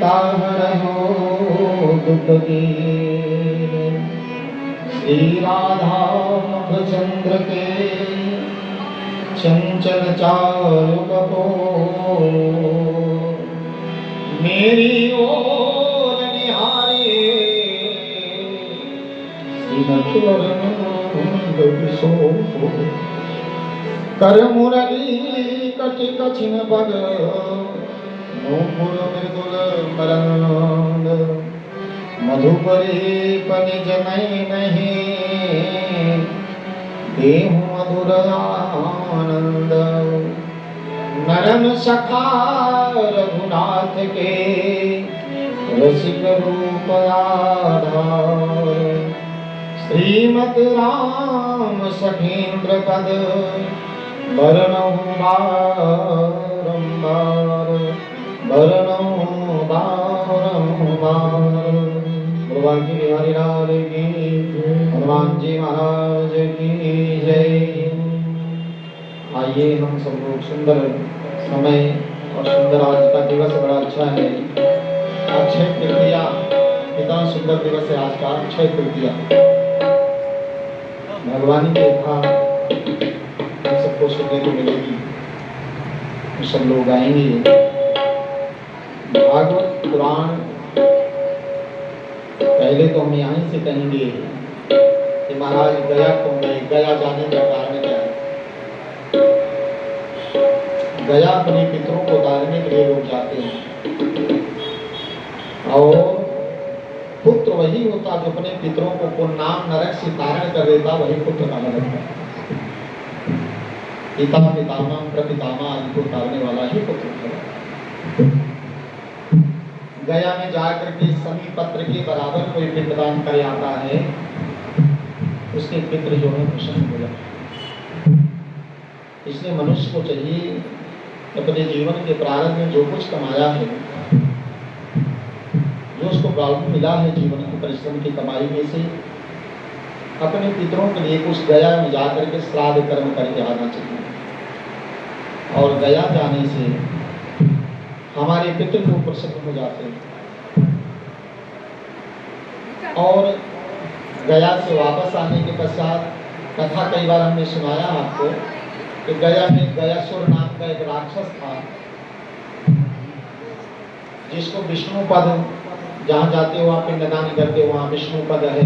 पिता हरयो दुख दीन, श्री राधाचंद्र के चंचल चारुक को मेरी ओर निहारे कर मुरली कटि कछिन बग नूपुर मृदुल मरंद मधुपरी पनिज नहीं देहु मधुर आनंद नरम सखा रघुनाथ के रसिक रूप आधार श्रीमद राम सखेन्द्र पद बरनहु बारंबार भगवान जी बिहारी लाल की, हनुमान जी महाराज की जय। आइए हम सब लोग सुंदर समय और सुंदर आज का दिवस बड़ा अच्छा है। अक्षय तृतीया, इतना सुंदर दिवस है आज का अक्षय तृतीया। भगवान की कृपा सबको सुनने को मिलेगी, सब लोग आएंगे। भागवत पुराण पहले तो हम यहीं से कहेंगे कि महाराज गया क्यों गए, गया जाने का कारण क्या है। गया अपने पितरों को तारने के लिए लोग जाते हैं, और पुत्र वही होता जो अपने पितरों को पुण्णाम नरक से तारण कर देता, वही पुत्र कहा जाता है। पिता पितामह प्रपितामह आदि को तारने वाला ही पुत्र है। गया में जाकर के समी पत्र के बराबर कोई पिंडदान कर आता है, उसके पितृ जो है प्रसन्न हो जाते हैं। इसलिए मनुष्य को चाहिए अपने जीवन के प्रारंभ में जो कुछ कमाया है, जो उसको प्राप्त मिला है जीवन के परिश्रम की कमाई में से, अपने पितरों के लिए कुछ गया में जाकर के श्राद्ध कर्म करके आना चाहिए। और गया जाने से हमारे पितृ को प्रसन्न हो जाते हैं। और गया से वापस आने के पश्चात कथा कई बार हमने सुनाया आपको कि गया में गयासुर नाम का एक राक्षस था, जिसको विष्णु पद, जहाँ जाते हो वहाँ पिंडदान करते हो, वहाँ विष्णु पद है,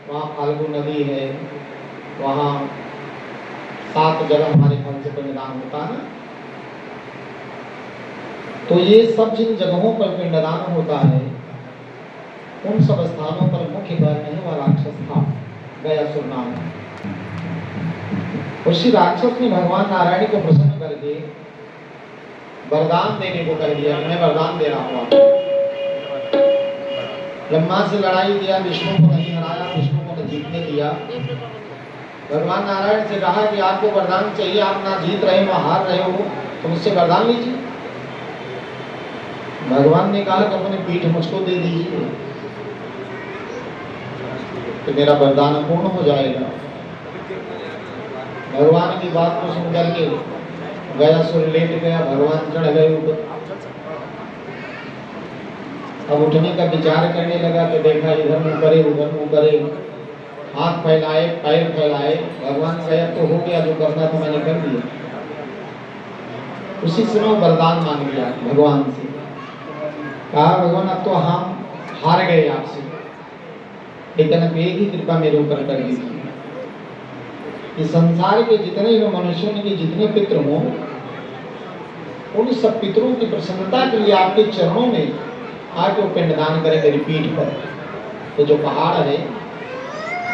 वहाँ फाल्गु नदी है, वहाँ 7 जगह हमारे फल से पिंडदान होता है। तो ये सब जिन जगहों पर पिंडदान होता है, उन सब स्थानों पर मुख्य घर नहीं वह राक्षस था, गयासुर नाम। उसी राक्षस ने भगवान नारायण को प्रसन्न करके वरदान देने को कह दिया, मैं वरदान दे रहा हूँ आपको। ब्रह्मा से लड़ाई किया, विष्णु को नहीं हराया, विष्णु को नहीं जीतने दिया। भगवान नारायण से कहा कि आपको वरदान चाहिए, आप ना जीत रहे हो हार रहे हो, तो मुझसे वरदान लीजिए। भगवान ने कहा कि अपने पीठ मुझको दे दीजिए तो मेरा वरदान पूर्ण हो जाएगा। भगवान की बात को सुनकर के गयासुर लेट गया, भगवान चढ़ गए ऊपर। अब उठने का विचार करने लगा तो देखा इधर मुंह करे उधर मुंह करे, हाथ फैलाए पैर फैलाए। भगवान कहा तो हो गया, जो करना था मैंने कर दिया। उसी समय वरदान मांग लिया भगवान से, कहा भगवान अब तो हम हार गए आपसे, लेकिन अब एक ही कृपा मेरे ऊपर कर दीजिए कि संसार के जितने भी मनुष्यों के जितने पितृ हों, उन सब पितरों की प्रसन्नता के लिए आपके चरणों में आके वो पिंडदान करें मेरी पीठ पर। तो जो पहाड़ है,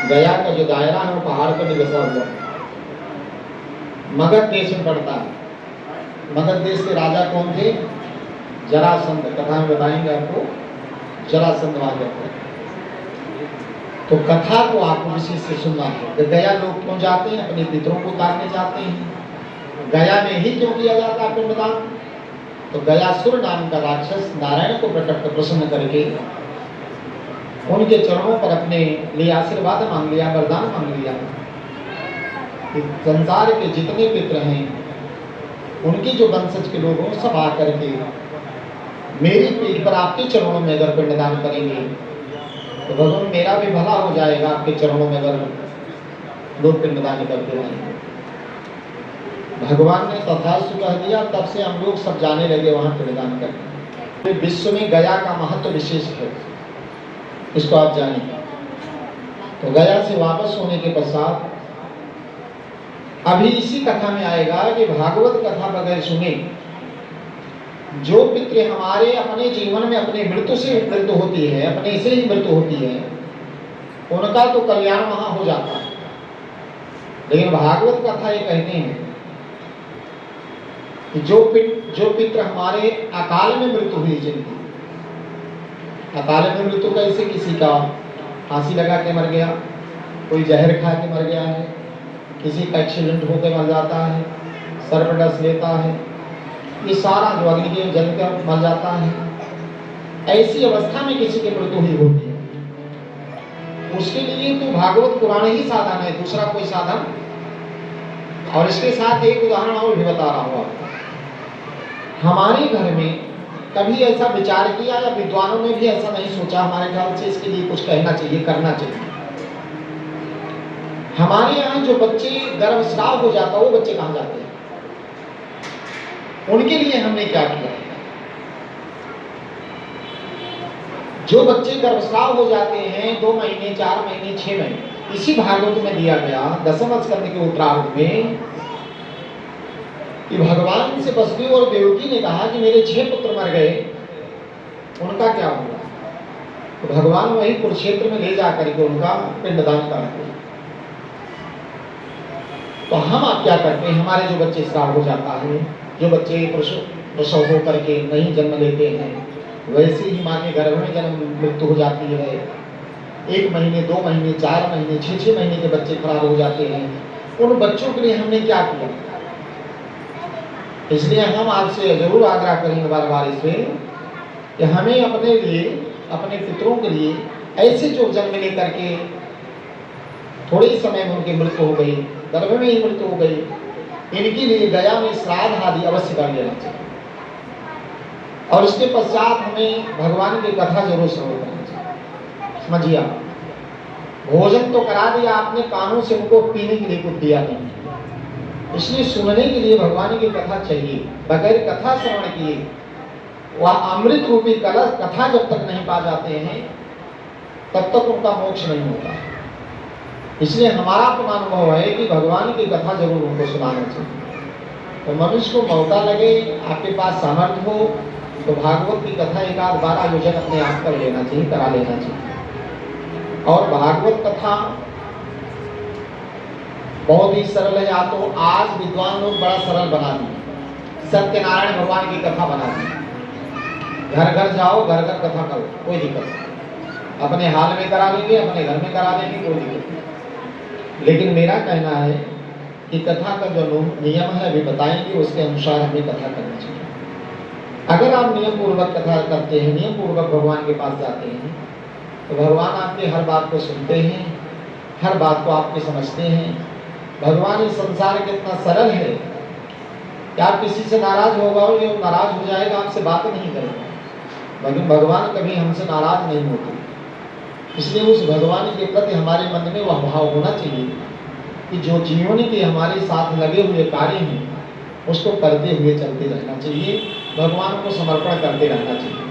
गया का जो दायरा है वो पहाड़ पर बसा हुआ, मगध देश में पड़ता है। मगध देश के राजा कौन थे? जरासंध, कथा में बताएंगे आपको, जरासंध राजा। तो कथा को आपको विशेष से सुनना है। तो गया लोग क्यों जाते हैं? अपने पितरों को तारने जाते हैं। गया में ही क्यों किया जाता है पिंडदान? तो गयासुर नाम का राक्षस नारायण को प्रसन्न करके उनके चरणों पर अपने लिए आशीर्वाद मांग लिया, वरदान मांग लिया कि संसार के जितने पितृ हैं, उनके जो वंशज के लोग हों, सब आकर के मेरी पीठ पर आपके चरणों में अगर पिंडदान करेंगे तो भगवान मेरा भी भला हो जाएगा, आपके चरणों में अगर लोग पिंडदान करते रहेंगे। भगवान ने तथास्तु कह दिया, तब से हम लोग सब जाने लगे वहां पिंडदान करने। विश्व में गया का महत्व विशेष है, इसको आप जानिए। तो गया से वापस होने के पश्चात अभी इसी कथा में आएगा कि भागवत कथा बगैर सुने जो पितृ हमारे अपने जीवन में अपने मृत्यु से मृत्यु होती है, अपने से ही मृत्यु होती है, उनका तो कल्याण वहां हो जाता है। लेकिन भागवत कथा ये कहते हैं कि जो पितृ हमारे अकाल में मृत्यु हुई, जिनकी अकाल में मृत्यु कैसे, किसी का फांसी लगा के मर गया, कोई जहर खा के मर गया है, किसी का एक्सीडेंट होकर मर जाता है, सर्पदंश लेता है, ये सारा जो अग्नि के जल कर मर जाता है, ऐसी अवस्था में किसी की मृत्यु ही होती है। उसके लिए तो भागवत पुराण ही साधन है, दूसरा कोई साधन। और इसके साथ एक उदाहरण और भी बता रहा हूं आपको। हमारे घर में कभी ऐसा विचार किया या विद्वानों ने भी ऐसा नहीं सोचा, हमारे ख्याल से इसके लिए कुछ कहना चाहिए, करना चाहिए। हमारे यहाँ जो बच्चे गर्भस्राव हो जाता है, वो बच्चे कहाँ जाते हैं? उनके लिए हमने क्या किया? जो बच्चे गर्भस्राव हो जाते हैं 2 महीने, 4 महीने, 6 महीने, इसी भागवत में दिया गया 10वें स्कंद के उत्तरार्ध में कि भगवान से वसुदेव और देवकी ने कहा कि मेरे 6 पुत्र मर गए, उनका क्या होगा? तो भगवान वही कुरुक्षेत्र में ले जाकर के उनका पिंडदान कराते हैं। तो हम आप क्या करते हैं? हमारे जो बच्चे श्राप हो जाता है, जो बच्चे प्रसव होकर के नहीं जन्म लेते हैं, वैसे ही माँ के गर्भ में जन्म मृत्यु हो जाती है। 1 महीने, 2 महीने, 4 महीने, 6 महीने के बच्चे खराब हो जाते हैं। उन बच्चों के लिए हमने क्या किया? इसलिए हम आपसे जरूर आग्रह करेंगे बार बार इससे कि हमें अपने लिए, अपने पितरों के लिए ऐसे जो जन्म लेकर के थोड़े ही समय में उनकी मृत्यु हो गई, गर्भ में ही मृत्यु हो गई, इनके लिए गया में श्राद्ध आदि अवश्य कर लेना चाहिए। और इसके पश्चात हमें भगवान की कथा जरूर श्रवण करनी चाहिए। समझिए, आप भोजन तो करा दिया आपने, कानों से उनको पीने के लिए कुछ दिया नहीं, इसलिए सुनने के लिए भगवान की कथा चाहिए। बगैर कथा श्रवण किए वह अमृत रूपी कलश कथा जब तक नहीं पा जाते हैं तब तक उनका मोक्ष नहीं होता। इसलिए हमारा अपना अनुभव है कि भगवान की कथा जरूर उनको सुनाना चाहिए। तो मनुष्य को मौका लगे, आपके पास सामर्थ्य हो, तो भागवत की कथा 1-8 बार आयोजन अपने आप कर लेना चाहिए, करा लेना चाहिए। और भागवत कथा बहुत ही सरल है। या तो आज विद्वान लोग बड़ा सरल बना दिए, सत्यनारायण भगवान की कथा बना दी, घर घर जाओ, घर घर कथा करो, कोई दिक्कत नहीं, अपने हाल में करा लेंगे, अपने घर में करा लेंगे, कोई दिक्कत नहीं। लेकिन मेरा कहना है कि कथा का जो नियम है अभी बताएंगे, उसके अनुसार हमें कथा करनी चाहिए। अगर आप नियम पूर्वक कथा करते हैं, नियम पूर्वक भगवान के पास जाते हैं, तो भगवान आपकी हर बात को सुनते हैं, हर बात को आपके समझते हैं। भगवान इस संसार कितना सरल है कि आप किसी से नाराज होगा, ये नाराज हो जाएगा, आपसे बात नहीं करेगा, लेकिन भगवान कभी हमसे नाराज नहीं होते। इसलिए उस भगवान के प्रति हमारे मन में वह भाव होना चाहिए कि जो जीवन के हमारे साथ लगे हुए कार्य हैं उसको करते हुए चलते रहना चाहिए, भगवान को समर्पण करते रहना चाहिए।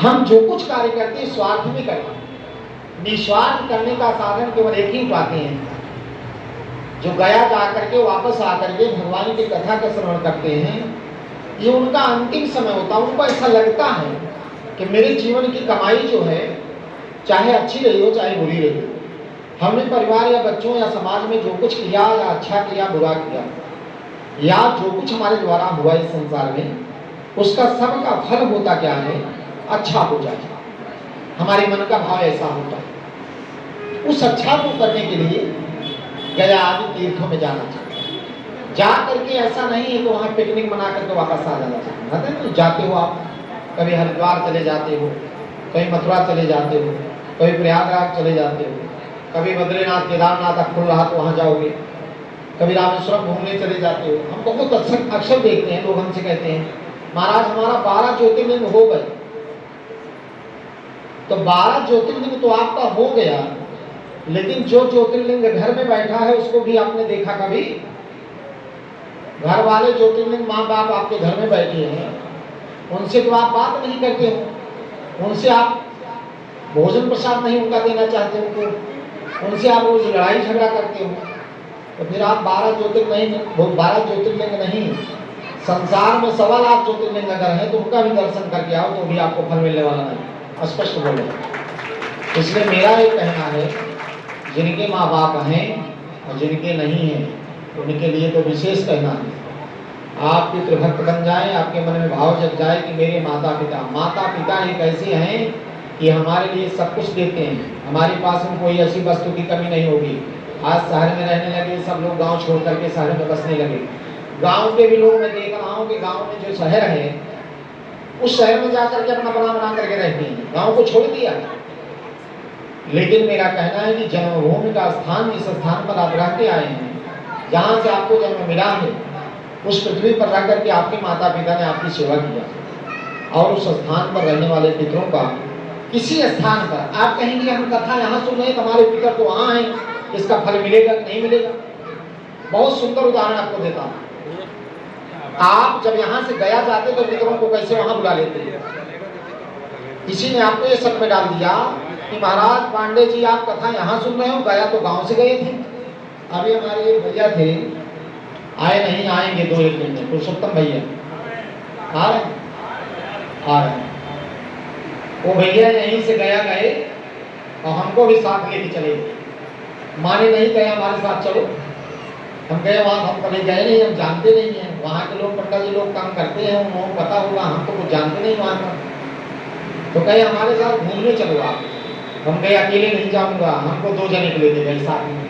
हम जो कुछ कार्य करते हैं स्वार्थ में करते हैं, निस्वार्थ करने का साधन केवल एक ही पाते हैं, जो गया जा करके वापस आकर के भगवान की कथा का श्रवण करते हैं। ये उनका अंतिम समय होता है। उनको ऐसा लगता है कि मेरे जीवन की कमाई जो है, चाहे अच्छी रही हो चाहे बुरी रही हो, हमने परिवार या बच्चों या समाज में जो कुछ किया, या अच्छा किया बुरा किया, या जो कुछ हमारे द्वारा हुआ इस संसार में, उसका सब का फल होता क्या है? अच्छा हो जाए। हमारे मन का भाव ऐसा होता है। उस अच्छा को करने के लिए गया आदि तीर्थों में जाना चाहिए। जा करके ऐसा नहीं है कि वहाँ पिकनिक मना करके वापस आ जाना चाहिए। जाते हो आप, कभी हरिद्वार चले जाते हो, कहीं मथुरा चले जाते हो, कभी प्रयागराज चले जाते हो, कभी बद्रीनाथ केदारनाथ खुल रहा तो वहाँ जाओगे, कभी रामेश्वरम घूमने चले जाते हो। हम बहुत अक्सर देखते हैं, लोग हमसे कहते हैं महाराज हमारा 12 ज्योतिर्लिंग हो गए। तो 12 ज्योतिर्लिंग तो आपका हो गया, लेकिन जो ज्योतिर्लिंग घर में बैठा है उसको भी आपने देखा कभी? घर वाले ज्योतिर्लिंग माँ बाप आपके घर में बैठे हैं, उनसे तो आप बात नहीं करते हो, उनसे आप भोजन प्रसाद नहीं उनका देना चाहते हो, तो उनसे आप रोज लड़ाई झगड़ा करते हो। तो फिर आप 12 ज्योतिर्लिंग नहीं, संसार में 1.25 लाख ज्योतिर्लिंग अगर है तो उनका भी दर्शन करके आओ तो भी आपको फल मिलने वाला नहीं, स्पष्ट बोले। इसलिए मेरा ये कहना है, जिनके माँ बाप हैं और जिनके नहीं हैं उनके लिए तो विशेष कहना है, आप पितृभक्त बन जाएं, आपके मन में भाव जग जाए कि मेरे माता पिता एक ऐसे हैं कि हमारे लिए सब कुछ देते हैं, हमारे पास में कोई ऐसी वस्तु की कमी नहीं होगी। आज शहर में रहने लगे सब लोग, गांव छोड़ करके शहर में बसने लगे। गांव के भी लोग मैं देख रहा हूँ कि गांव में जो शहर है उस शहर में जाकर के अपना बना करके रहते हैं, गांव को छोड़ दिया। लेकिन मेरा कहना है कि जन्मभूमि का स्थान, जिस स्थान पर आप रह के आए हैं, जहाँ से आपको जन्म मिला है, उस पृथ्वी पर रह करके आपके माता पिता ने आपकी सेवा किया, और उस स्थान पर रहने वाले पितरों का किसी स्थान पर आप कहेंगे हम कथा यहाँ सुन रहे हैं, हमारे पितर तो वहाँ हैं, इसका फल मिलेगा कि नहीं मिलेगा? बहुत सुंदर उदाहरण आपको देता हूँ। आप जब यहाँ से गया जाते तो पितरों को कैसे वहाँ बुला लेते हैं? किसी ने आपको ये शक में डाल दिया कि महाराज पांडे जी आप कथा यहाँ सुन रहे हो, गया तो गांव से गए थे। अभी हमारे भैया थे, आए नहीं, आएंगे 2-1 दिन में, पुरुषोत्तम भैया आ रहे। वो भैया यहीं से गया गए और हमको भी साथ लेके चले गए। माने नहीं गए हमारे साथ चलो, हम गए वहाँ, हम कभी गए नहीं, हम जानते नहीं हैं वहाँ के लोग। पंडित जी लोग काम करते हैं, उनको पता होगा, हम तो कुछ जानते नहीं वहाँ का। तो कहे हमारे साथ घूमने चलो आप। हम गए, अकेले नहीं जाऊंगा, हमको 2 जने को लेके गए साथ में।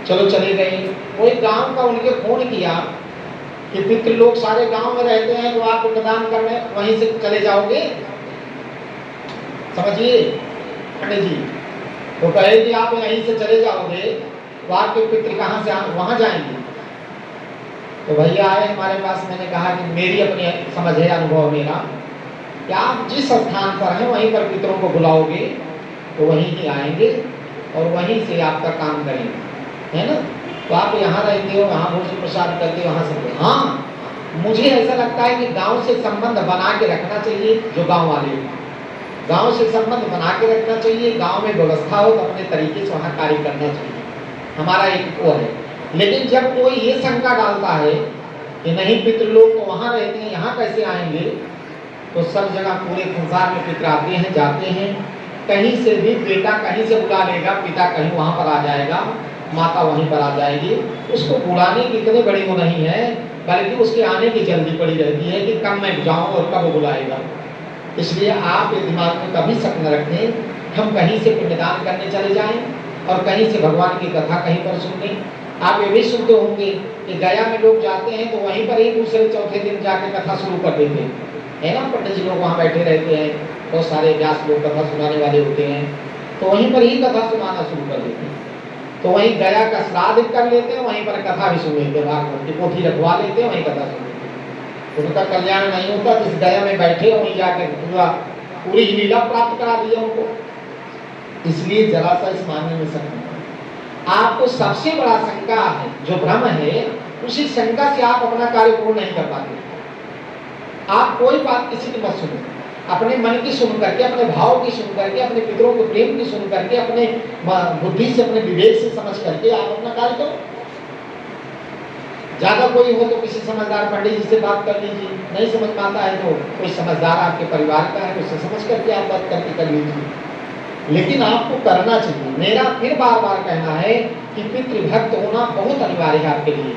चलो चले गए। कोई गांव का उनके फोन किया कि पितृ लोग सारे गांव में रहते हैं, तो आप पिंडदान करने वहीं से चले जाओगे, समझिए पंडित जी। तो कहे कि आप यहीं से चले जाओगे तो आपके पितृ कहाँ से वहां जाएंगे? तो भैया आए हमारे पास, मैंने कहा कि मेरी अपनी समझ है, अनुभव मेरा, कि आप जिस स्थान पर हैं वहीं पर पितरों को बुलाओगे तो वहीं ही आएंगे और वहीं से आपका काम करेंगे, है ना? तो आप यहाँ रहते हो, यहाँ भोजन प्रसाद करते हो, वहाँ से। हाँ, मुझे ऐसा लगता है कि गांव से संबंध बना के रखना चाहिए। जो गांव वाले, गांव से संबंध बना के रखना चाहिए, गांव में व्यवस्था हो तो अपने तरीके से वहाँ कार्य करना चाहिए, हमारा एक वो है। लेकिन जब कोई ये शंका डालता है कि नहीं पितृ लोग तो वहाँ रहते हैं, यहाँ कैसे आएंगे, तो सब जगह पूरे संसार में पितृ आते हैं जाते हैं। कहीं से भी बेटा कहीं से बुला लेगा, पिता कहीं वहाँ पर आ जाएगा, माता वहीं पर आ जाएगी। उसको बुलाने की इतनी बड़ी वो नहीं है, बल्कि उसके आने की जल्दी पड़ी रहती है कि कब मैं जाऊँ और कब बुलाएगा। इसलिए आप ये दिमाग में कभी शक न रखें, हम कहीं से पिंडदान करने चले जाएं और कहीं से भगवान की कथा कहीं पर सुन लें। आप ये भी सुनते होंगे कि गया में लोग जाते हैं तो वहीं पर ही दूसरे चौथे दिन जाके कथा शुरू कर देते हैं, है ना? पंडित जी लोग वहाँ बैठे रहते हैं, बहुत सारे व्यास लोग कथा सुनाने वाले होते हैं, तो वहीं पर ही कथा सुनाना शुरू कर देते हैं। तो वहीं गया का श्राद्ध कर लेते हैं, वहीं पर कथा भी सुन लेते हैं, भागवत की पोथी रखवा लेते हैं, वहीं कथा सुन लेते हैं। उनका कल्याण नहीं होता, जिस गया में बैठे वहीं जाके पूरी लीला प्राप्त करा दिया उनको। इसलिए जरा सा इस मानने में शंका, आपको सबसे बड़ा शंका है जो भ्रम है, उसी शंका से आप अपना कार्य पूर्ण नहीं कर पाते। आप कोई बात किसी की मत सुनो, अपने मन की सुन करके, अपने भाव की सुन करके, अपने पितरों के प्रेम की सुन करके, अपने बुद्धि से, अपने विवेक से समझ करके आप अपना कार्य करो। ज्यादा कोई हो तो किसी समझदार पंडित जी से बात कर लीजिए, नहीं समझ पाता है तो कोई समझदार आपके परिवार का है, उससे समझ करके आप बात करके कर लीजिए। लेकिन आपको करना चाहिए। मेरा फिर बार बार कहना है कि पितृभक्त होना बहुत अनिवार्य है आपके लिए।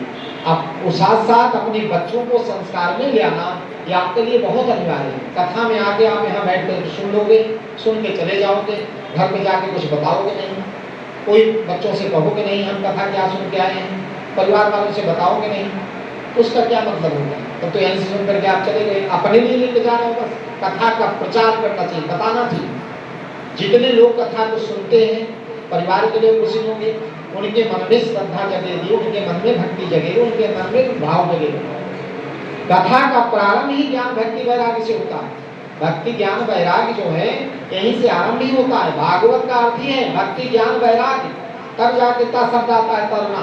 आप साथ साथ अपने बच्चों को संस्कार में ले आना, ये आपके लिए बहुत अनिवार्य है। कथा में आके आप यहाँ बैठ कर सुन लोगे, सुन के चले जाओगे, घर में जाके कुछ बताओगे नहीं, कोई बच्चों से कहोगे नहीं हम कथा क्या सुन के आए हैं, परिवार वालों से बताओगे नहीं, उसका क्या मतलब होगा? तब तो यहीं से सुन करके आप चले गए, अपने लिए लेके जा रहे हो। बस कथा का प्रचार करना चाहिए, बताना चाहिए। जितने लोग कथा को सुनते हैं, परिवार के लिए खुशी होंगे, उनके मन में श्रद्धा जगेगी, उनके मन में भक्ति जगेगी, उनके मन में भाव जगेगा। कथा का प्रारंभ ही ज्ञान भक्ति वैराग्य से होता है। भक्ति ज्ञान वैराग्य जो है यहीं से आरंभ ही होता है। भागवत का अर्थ ही है भक्ति ज्ञान वैराग्य, तब जाके ता शब्द आता है तरना।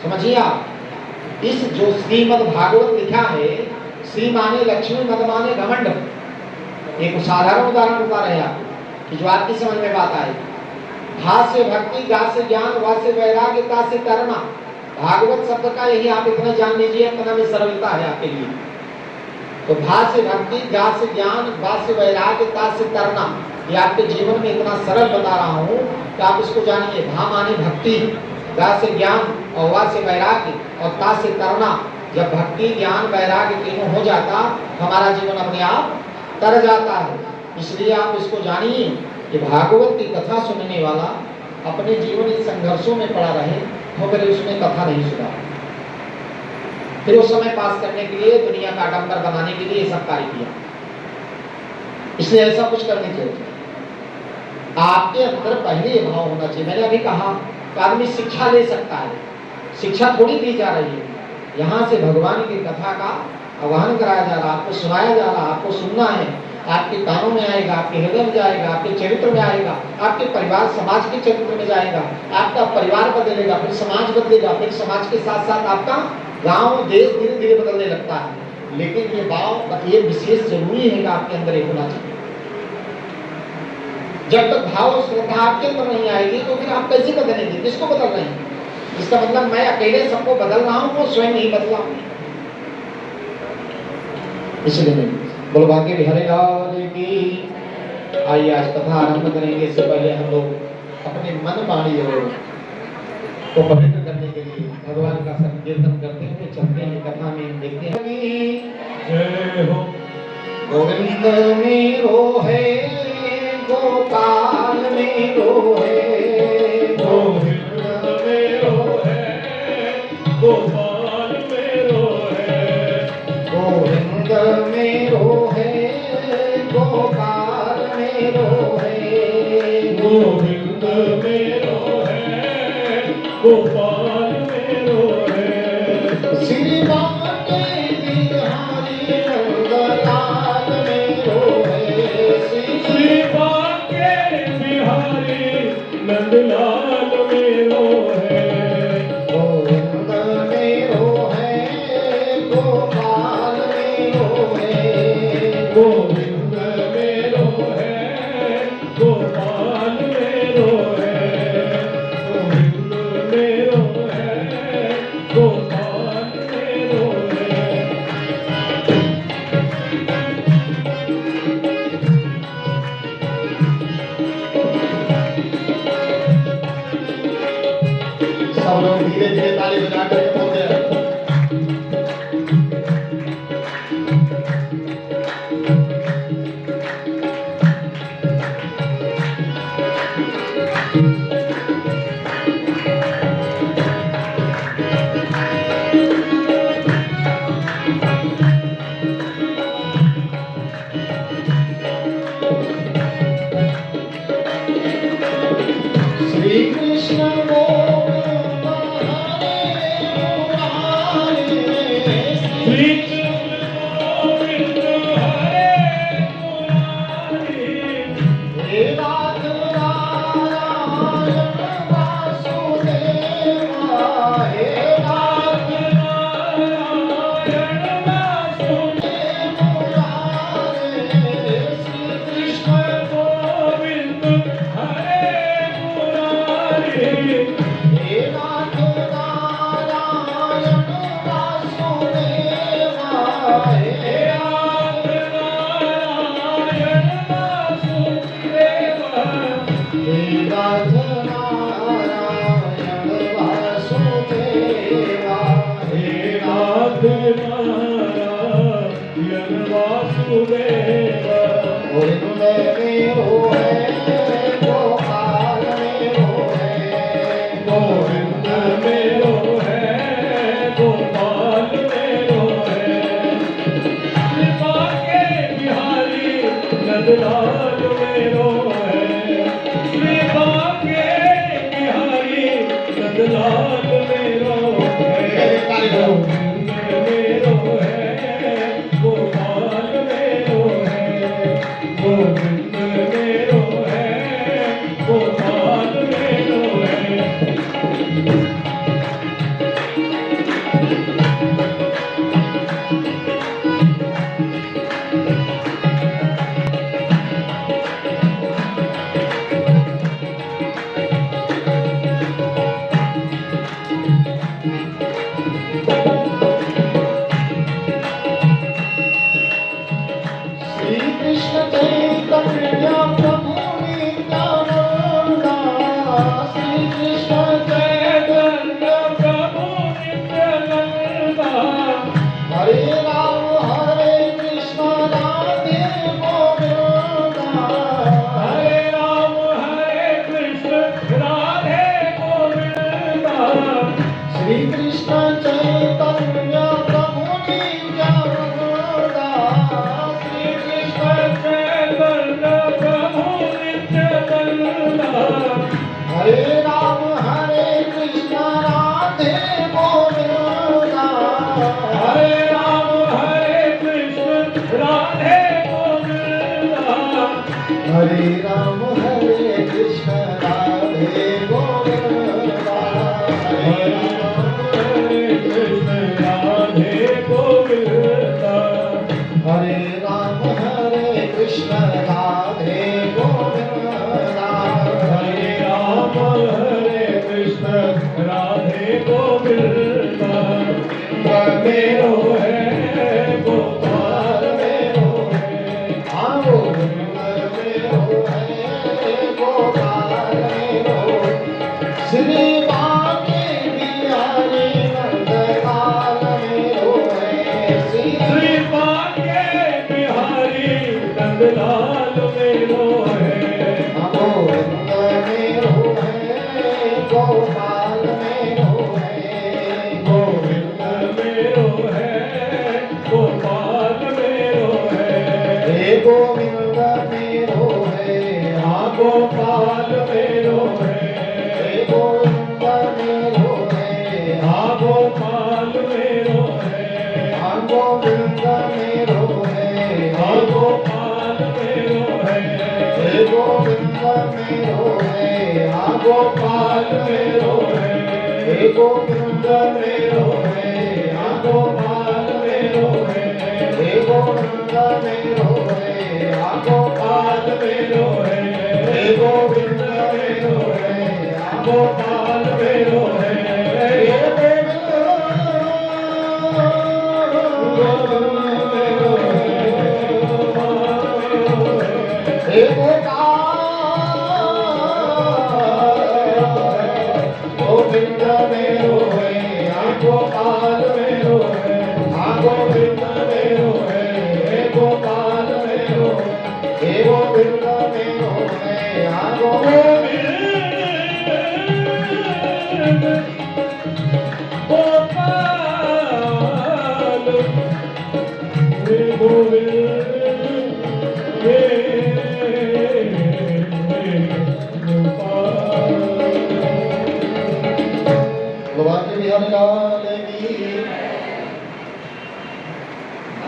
समझिए आप, इस जो श्रीमद् भागवत लिखा है, श्री माने लक्ष्मी, मद माने घमंड, एक साधारण उदाहरण बता रहे हैं आपको कि जो आपकी समझ में बात आए। भा से भक्ति, गा से ज्ञान, वा से वैराग्य, ता से तरना। भागवत शब्द का यही आप इतना जान लीजिए, इतना में सरलता है आपके लिए। तो भा से भक्ति, गा से ज्ञान, वा से वैराग्य, ता से तरना, ये आपके जीवन में इतना सरल बता रहा हूँ कि आप इसको जानिए। भा माने भक्ति, गा से ज्ञान और वा से वैराग्य और ता से तरना। जब भक्ति ज्ञान वैराग्य तीनों हो जाता, हमारा जीवन अपने आप तर जाता है। इसलिए आप इसको जानिए कि भागवत की कथा सुनने वाला अपने जीवन इन संघर्षों में पड़ा रहे तो फिर उसने कथा नहीं सुना, फिर उस समय पास करने के लिए, दुनिया का आडंबर बनाने के लिए सब कार्य किया। इसलिए ऐसा कुछ करने चाहिए। आपके अंदर पहले ये भाव होना चाहिए। मैंने अभी कहा कि आदमी शिक्षा ले सकता है, शिक्षा थोड़ी दी जा रही है। यहाँ से भगवान की कथा का आह्वान कराया जा रहा, आपको सुनाया जा रहा, आपको सुनना है। आपके कानों में आएगा, आपके हृदय में जाएगा, आपके चरित्र में आएगा, आपके परिवार समाज के चरित्र में जाएगा। आपका परिवार बदलेगा, फिर समाज बदलेगा, फिर समाज के साथ साथ आपका गांव देश धीरे धीरे बदलने लगता है। लेकिन ये भाव, ये विशेष जरूरी है कि आपके अंदर एक होना चाहिए। जब तक भाव श्रद्धा आपके अंदर नहीं आएगी तो फिर आप कैसे बदलेंगे, किसको बदल रहे हैं? इसका मतलब मैं अकेले सबको बदल रहा हूँ, वो स्वयं नहीं बदला। इसलिए बोलो बाकी बिहारी लाल की। आइए आज कथा आरंभ करेंगे। इससे पहले हम लोग अपने मन वाणी को पवित्र करने के लिए भगवान का संकीर्तन करते हुए चलते हैं कथा में। देखते हैं जय हो गोविंद मेरो है, गोपाल मेरो है, गोविंद मेरो है, गोपाल मेरो है, गोविंद मेरो है, गोपाल मेरो है, गोविंद मेरो है, गोपाल मेरो है, श्री बांके बिहारी नंदलाल मेरो है, श्री बांके बिहारी नंदलाल मेरो है, गोविंद मेरो है, गोपाल मेरो है, गोविंद मेरो है, गोपाल मेरो है, गोविंद मेरो है, गोपाल मेरो है। सब लोग धीरे धीरे ताली बजा करके बोलते हैं। श्री कृष्ण गोविंद हरे मुरारी, श्री कृष्ण गोविंद हरे मुरारी, हे नाथ नारायण वासुदेव, हे नाथ नारायण वासुदेव मुरारी, श्री कृष्ण गोविंद हरे हे नाथ नारायण वासुदेव, हे नाथ नारायण वासुदेव, हे नाथ नारायण वासुदेव, हे नाथ नारायण वासुदेव, गोविंद मेरो है, गोपाल मेरो है, गोविंद मेरो है, गोपाल मेरो है, श्री बांके बिहारी नंदलाल मेरो है, श्री बांके बिहारी नंदलाल मेरो है, गोविंद मेरो है,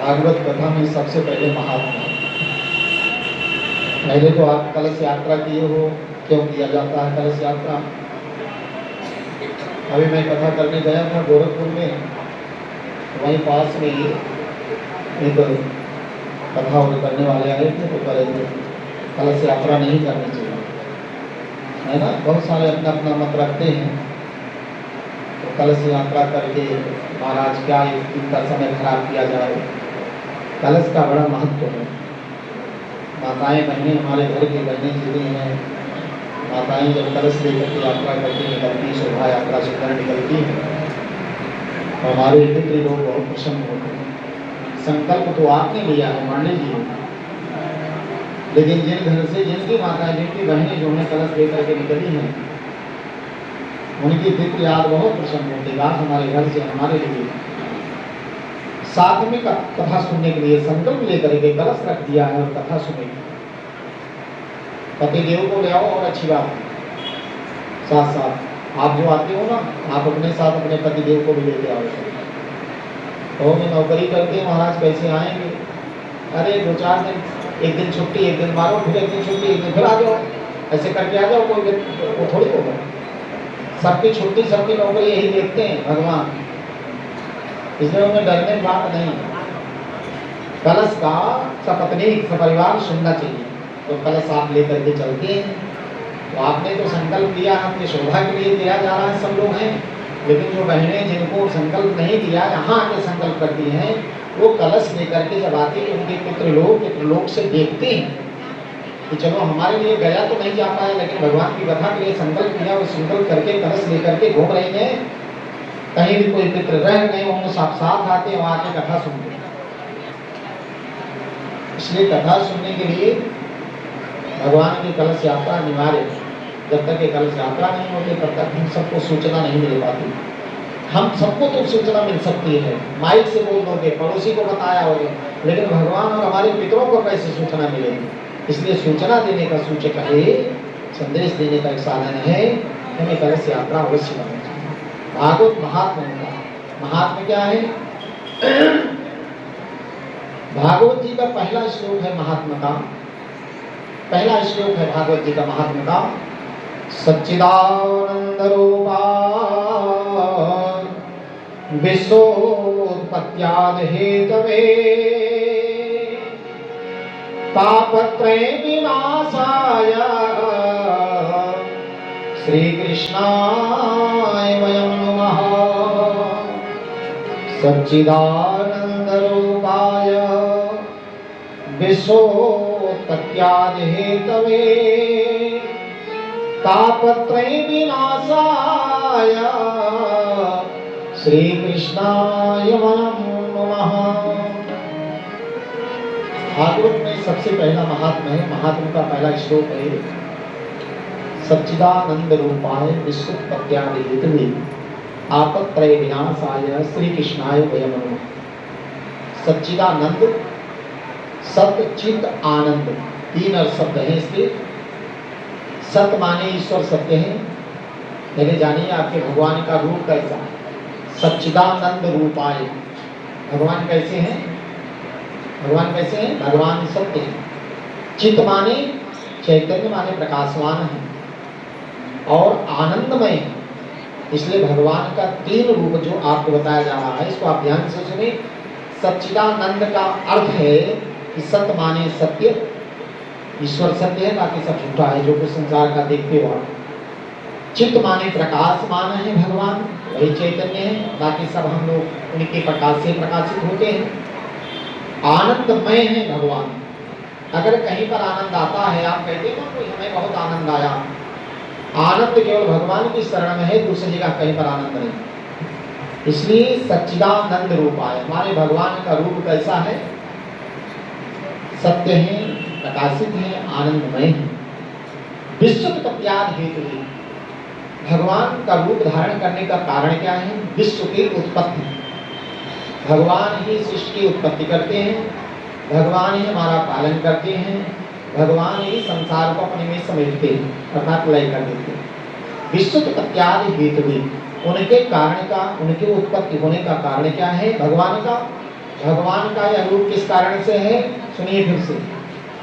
भागवत कथा में सबसे पहले महात्मा, पहले तो आप कलश यात्रा किए हो, क्यों किया जाता है कलश यात्रा? अभी मैं कथा करने गया था गोरखपुर में, वहीं पास में ही एक कथा करने वाले आए थे, तो कह रहे थे कलश यात्रा नहीं करनी चाहिए, है ना। बहुत सारे अपना अपना मत रखते हैं, तो कलश यात्रा करके महाराज क्या इनका समय खराब किया जाए। कलश का बड़ा महत्व है। माताएं बहनें, हमारे घर की बहनें जुड़ी हैं, माताएं जब कलश लेकर के यात्रा करके निकलती, शोभा यात्रा से घर निकलती है, तो हमारे पितृ लोग बहुत प्रसन्न होते हैं। संकल्प तो आपने लिया है, मान लीजिए, लेकिन जिन घर से जिनकी माताएं, जिनकी बहनें जो है कलश लेकर के निकली हैं, उनकी पितृ याद बहुत प्रसन्न होती है। हमारे घर से हमारे लिए साथ में कथा सुनने के लिए संकल्प लेकर के कलश रख दिया है और कथा सुनेगी। पति देव को ले आओ और अच्छी बात है, साथ साथ आप जो आते हो ना, आप अपने साथ अपने पति देव को भी लेके आओ। तो मैं नौकरी करके महाराज कैसे आएंगे? अरे 2-4 दिन एक दिन छुट्टी, एक दिन मारो, फिर एक दिन छुट्टी, एक दिन फिर आ जाओ, ऐसे करके आ जाओ, कोई वो थोड़ी होगा। सबकी छुट्टी, सबकी नौकरी यही देखते हैं भगवान, इसलिए उन्हें डरने की बात नहीं। कलश का सपत्नी सपरिवार सुनना चाहिए। तो कलश आप लेकर के चलते हैं, तो आपने तो संकल्प लिया, अपनी शोभा के लिए किया जा रहा है, सब लोग हैं, लेकिन जो बहनें जिनको संकल्प नहीं दिया, यहाँ आके संकल्प करती हैं, वो कलश लेकर के जब आती है, उनके पितृलोक से देखते हैं कि चलो हमारे लिए गया तो नहीं जा पाया, लेकिन भगवान की कथा के लिए संकल्प किया, वो संकल्प करके कलश लेकर के घूम रही हैं। कहीं भी कोई पितृ रह गए होंगे, साथ आते हैं, वहाँ आके कथा सुनते हैं। इसलिए कथा सुनने के लिए भगवान की कलश यात्रा अनिवार्य है। जब तक ये कलश यात्रा नहीं होती, तब तक हम सबको सूचना नहीं मिल पाती। हम सबको तो सूचना मिल सकती है, माइक से बोल दोगे, पड़ोसी को बताया होगा, लेकिन भगवान और हमारे पितरों को कैसे सूचना मिलेगी? इसलिए सूचना देने का सूचक है, संदेश देने का एक साधन है, हमें कलश यात्रा अवश्य करनी चाहिए। भागवत महात्मा का महात्मा क्या है? भागवत जी का पहला श्लोक है महात्मा का, पहला श्लोक है भागवत जी का महात्मा का, सच्चिदानंद रूपा विश्वोत्पत्त्यादि हेतवे तापत्रय विनाशाय श्री कृष्णाय वयं नमः। सच्चिदानंद रूपाय विश्वोत्पत्त्यादि हेतवे तापत्रय विनाशाय श्री कृष्णाय वयं नमः। भागवत में सबसे पहला महात्मा है, महात्मा का पहला श्लोक है, सच्चिदानंद रूपाय विश्वोत्पत्त्यादि हेतवे तापत्रय विनाशाय श्री कृष्णाय वयं नमः। सच्चिदानंद, सत चित आनंद, तीन अर्थ शब्द हैं इसके। सत माने ईश्वर सत्य है। पहले जानिए आपके भगवान का रूप कैसा है। सच्चिदानंद रूपाय, भगवान कैसे हैं? भगवान कैसे हैं? भगवान सत्य है। चित माने चैतन्य, माने प्रकाशवान है और आनंदमय है। इसलिए भगवान का तीन रूप जो आपको बताया जा रहा है, इसको आप ध्यान से सुने। सच्चिदानंद का अर्थ है कि सत माने सत्य, ईश्वर सत्य है, बाकी सब झूठा है जो कुछ संसार का देखते हो। चित माने प्रकाशमान है भगवान, वही चैतन्य है, बाकी सब हम लोग उनके प्रकाश से प्रकाशित होते हैं। आनंदमय है भगवान। अगर कहीं पर आनंद आता है, आप कहते हो कि हमें बहुत आनंद आया, आनंद केवल भगवान की शरण में है, दूसरी जगह कहीं पर आनंद नहीं। इसलिए सच्चिदानंद रूप आए। हमारे भगवान का रूप कैसा है? सत्य है, प्रकाशित है, आनंदमय है। विश्वोत्पत्त्यादि हेतु, भगवान का रूप धारण करने का कारण क्या है? विश्व की उत्पत्ति। भगवान ही सृष्टि की उत्पत्ति करते हैं, भगवान ही हमारा पालन करते हैं, भगवान ही संसार को अपने में समेटते हैं, अर्थात लय कर देते हैं। विश्वोत्पत्त्यादि हेतु, उनके कारण का, उनके उत्पत्ति होने का कारण क्या है? भगवान का। भगवान का यह रूप किस कारण से है? सुनिए फिर से।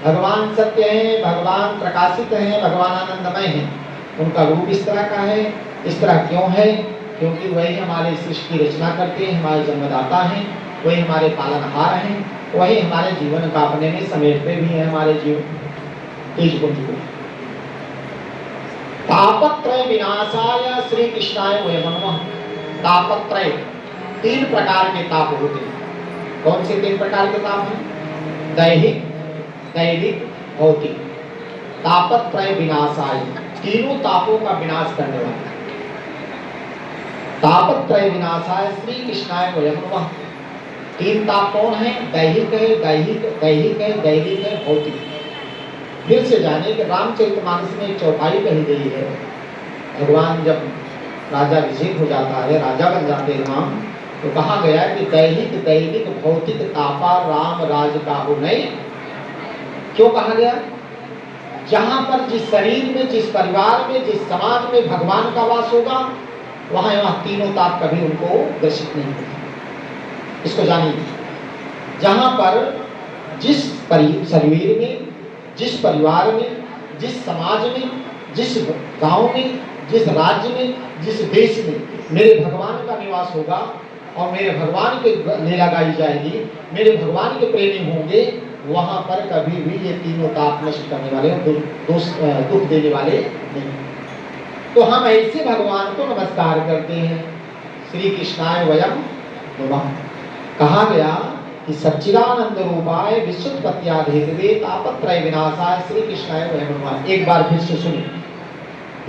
भगवान सत्य है, भगवान प्रकाशित है, भगवान आनंदमय है। उनका रूप इस तरह का है। इस तरह क्यों है? क्योंकि वही हमारे सृष्टि की रचना करते हैं, हमारे जन्मदाता हैं, वही हमारे पालनहार हैं, वही हमारे जीवन का अपने में समेटते भी हैं, हमारे जीवन तेज पुंज को। तापत्रय विनाशाय श्री कृष्णाय वयं नमः। तापत्रय, तीन प्रकार के ताप होते हैं। कौन से तीन प्रकार के ताप हैं? दैहिक, दैविक, भौतिक। तापत्रय विनाशाय, तीनों तापों का विनाश करने वाला। तापत्रय विनाशाय श्री कृष्णाय वयं नमः। तीन ताप कौन है? दैहिक है, दैहिक है, दैविक है, भौतिक। फिर से जाने कि रामचरितमानस में एक चौपाई कही गई है। भगवान जब राजा अभिषेक हो जाता है, राजा बन जाते हैं राम, तो कहा गया कि दैहिक, दैविक, भौतिक तापा राम राज काहू नहीं। क्यों कहा गया? जहां पर जिस शरीर में, जिस परिवार में, जिस समाज में भगवान का वास होगा, वहां तीनों ताप कभी उनको ग्रसित नहीं होते। इसको जानिए। जहां पर जिस शरीर में, जिस परिवार में, जिस समाज में, जिस गांव में, जिस राज्य में, जिस देश में मेरे भगवान का निवास होगा और मेरे भगवान के लीला गाई जाएगी, मेरे भगवान के प्रेमी होंगे, वहां पर कभी भी ये तीनों ताप नष्ट करने वाले, दुख देने वाले नहीं। तो हम ऐसे भगवान को नमस्कार करते हैं। श्री कृष्णाय वयम नमः। कहा गया कि सच्चिदानंद रूपाय विश्वोत्पत्त्यादिहेतवे तापत्रय विनाशाय श्री कृष्णाय वयम नमः। एक बार फिर से सुनिए,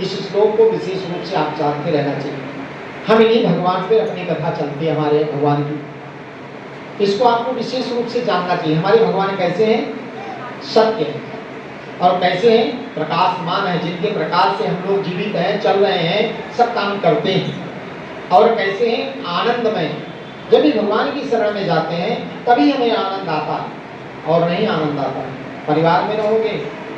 इस श्लोक को विशेष रूप से आप जानते रहना चाहिए। हम इन्हीं भगवान पे अपनी कथा चलती है, हमारे भगवान की, इसको आपको विशेष रूप से जानना चाहिए। हमारे भगवान कैसे हैं? सत्य है। और कैसे हैं? प्रकाशमान है, जिनके प्रकाश से हम लोग जीवित हैं, चल रहे हैं, सब काम करते हैं। और कैसे हैं? आनंदमय। जब भी भगवान की शरण में जाते हैं तभी हमें आनंद आता है, और नहीं आनंद आता है। परिवार में रहोगे,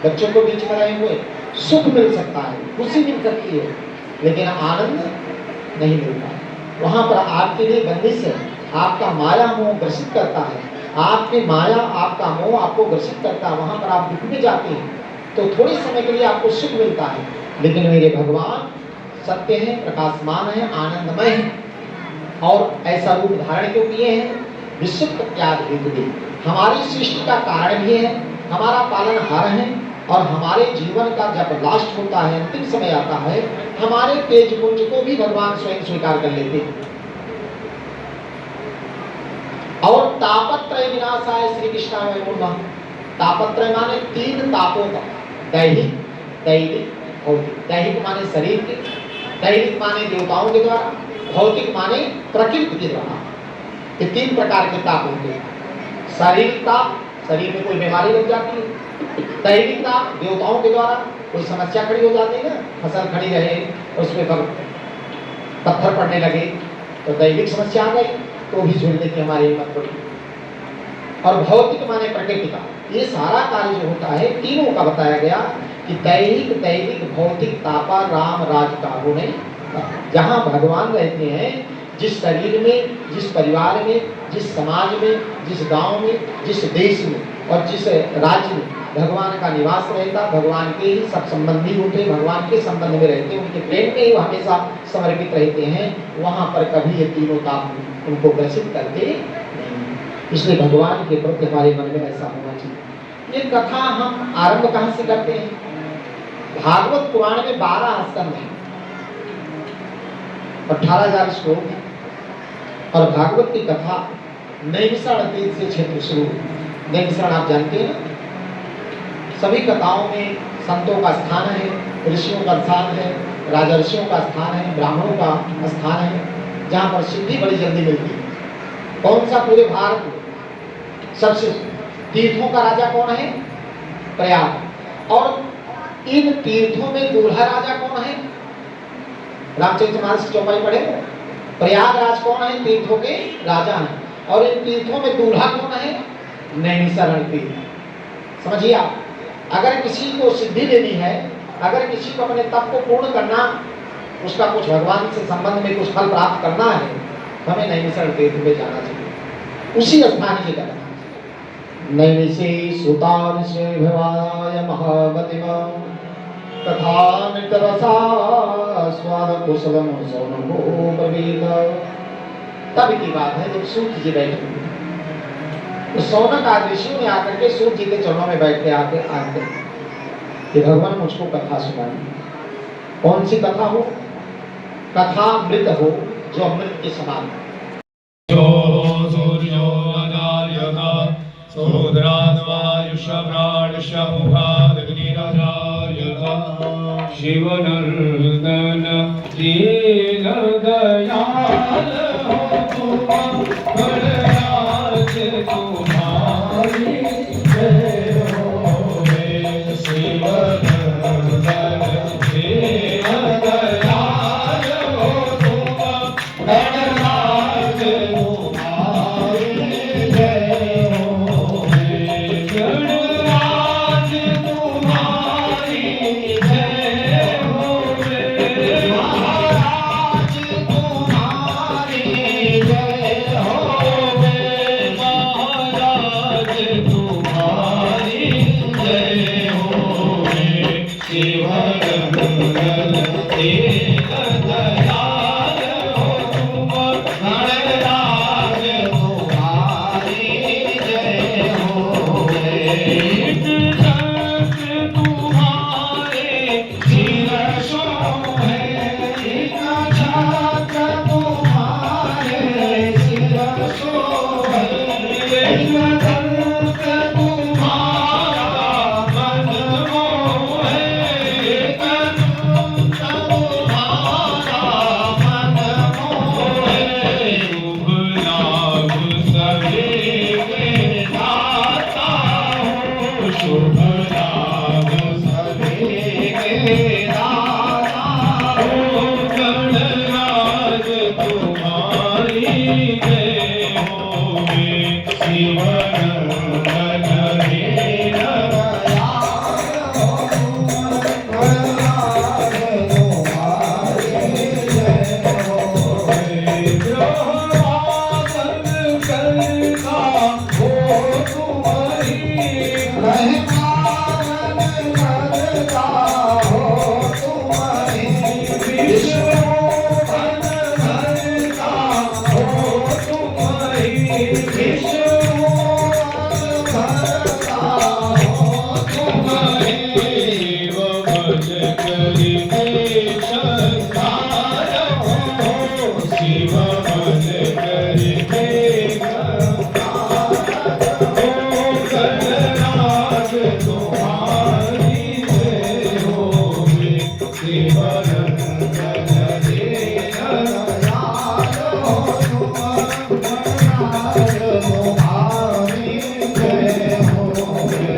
बच्चों को बीच में रहेंगे, सुख मिल सकता है, खुशी मिल सकती है, लेकिन आनंद नहीं मिलता। वहां पर आपके लिए बंदिश है, आपका माया मोह ग्रसित करता है, आपकी माया, आपका मोह आपको ग्रसित करता है, वहां पर आप दुख में जाते हैं, तो थोड़े समय के लिए आपको सुख मिलता है। लेकिन मेरे भगवान सत्य है, प्रकाशमान है, आनंदमय है, और ऐसा रूप धारण क्यों किए हैं? विश्वोत्पत्त्यादिहेतवे, हमारी सृष्टि का कारण भी है, हमारा पालनहार है, और हमारे जीवन का जब लास्ट होता है, अंतिम समय आता है, हमारे तेज पुंज को भी भगवान स्वयं स्वीकार कर लेते हैं। और तापत्रय विनाशाय श्री कृष्णाय नमः। तापत्रय माने तीन तापों का, दैहिक, दैविक, भौतिक। दैहिक माने शरीर के, दैविक माने देवताओं के द्वारा, भौतिक माने प्रकृति के द्वारा। ये तीन प्रकार के ताप होते हैं। शारीरिक ताप, शरीर में कोई बीमारी लग जाती है। दैविक ताप, देवताओं के द्वारा कोई समस्या खड़ी हो जाती है ना, फसल खड़ी रहे, उसमें पत्थर पड़ने लगे तो दैविक समस्या आ गई, तो भी झेलने की हमारी हिम्मत पड़ी। और भौतिक माने प्रकृति का। ये सारा कार्य जो होता है तीनों का बताया गया कि दैहिक, दैविक, भौतिक तापा राम राज का होने। जहाँ भगवान रहते हैं, जिस शरीर में, जिस परिवार में, जिस समाज में, जिस गांव में, जिस देश में और जिस राज्य में भगवान का निवास रहता, भगवान के ही सब संबंधी होते, भगवान के संबंध में रहते, उनके प्रेम में ही हमेशा समर्पित रहते हैं, वहाँ पर कभी ये तीनों ताप उनको ग्रसित करते नहीं। इसलिए भगवान के प्रति हमारे मन में ऐसा होना चाहिए। ये कथा हम आरंभ कहाँ से करते हैं? भागवत पुराण में 12 स्कंध हैं, 18,000 श्लोक हैं, और भागवत की कथा नैमिषारण्य तीर्थ से क्षेत्र शुरू। नैमिषारण्य आप जानते हैं, सभी कथाओं में संतों का स्थान है, ऋषियों का स्थान है, राजर्षियों का स्थान है, ब्राह्मणों का स्थान है, जहाँ पर सिद्धि बड़ी जल्दी मिलती है। कौन सा पूरे भारत में सबसे तीर्थों का राजा कौन है? प्रयाग। और इन तीर्थों में दूल्हा राजा कौन है? रामचरितमानस की चौपाई पढ़े, प्रयागराज कौन है? तीर्थों के राजा हैं। और इन तीर्थों में दूल्हा कौन है? नैमिषारण्य तीर्थ। समझिए आप, अगर किसी को सिद्धि लेनी है, अगर किसी को अपने तप को पूर्ण करना, उसका कुछ भगवान से संबंध में कुछ फल प्राप्त करना है, तो हमें नैमिषारण्य तीर्थ में जाना चाहिए। उसी स्थान की करना। नैमिषे सुतांशे भवाय महामतिमा कथामृतरसा स्वाद कुशलम सौनभो ब्रवीत। तब की बात है जब सूत जी बैठे, तो सौनक आदि ऋषियों ने आकर के सूत जी के चरणों में बैठ के आके कि भगवान मुझको कथा सुनाइए। कौन सी कथा हो? कथा अमृत हो, जो अमृत के समान हो। शिवनर्दन दीन दयाल हो तुम, बलराज तुम्हारी जय होवे। शिवनर्दन दीन दयाल हो तुम, बलराज तुम्हारी जय होवे। गणराज तुम्हारी जय होवे। महाराज तुम्हारी जय होवे। महाराज तुम्हारी शिव गंगल एक दयाल हो तुम गणराज तुम्हारी जय हो एक दंत तुम्हारे सिर शोभे एक छत्र तुम्हारे सिर शोभे एक दंत तुम्हारा मन मोहे एक दंत तुम्हारा मन मोहे शुभ लाभ सभी के दाता हो शुभ लाभ सभी के दाता हो गणराज तुम्हारी जय होवे शिव गंगल रे शिव मन करके गणराज तुम्हारी जय होवे शिव गंगल रे गणराज तुम्हारी जय होवे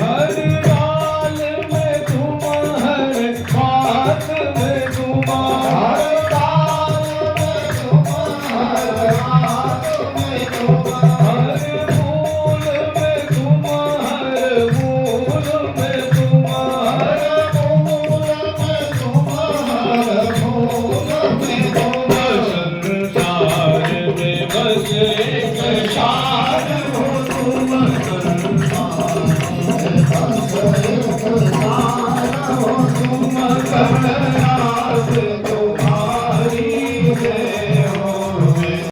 हर काल में तुम हर बात में तुम हर काल में तुम हर बात में तुम हर फूल में तुम हर फूल में तुम हर फूल में तुम हर फूल में तुम संसार में बस एक शान हो तुम संसार में बस एक शान हो तुम गणराज तुम्हारी जय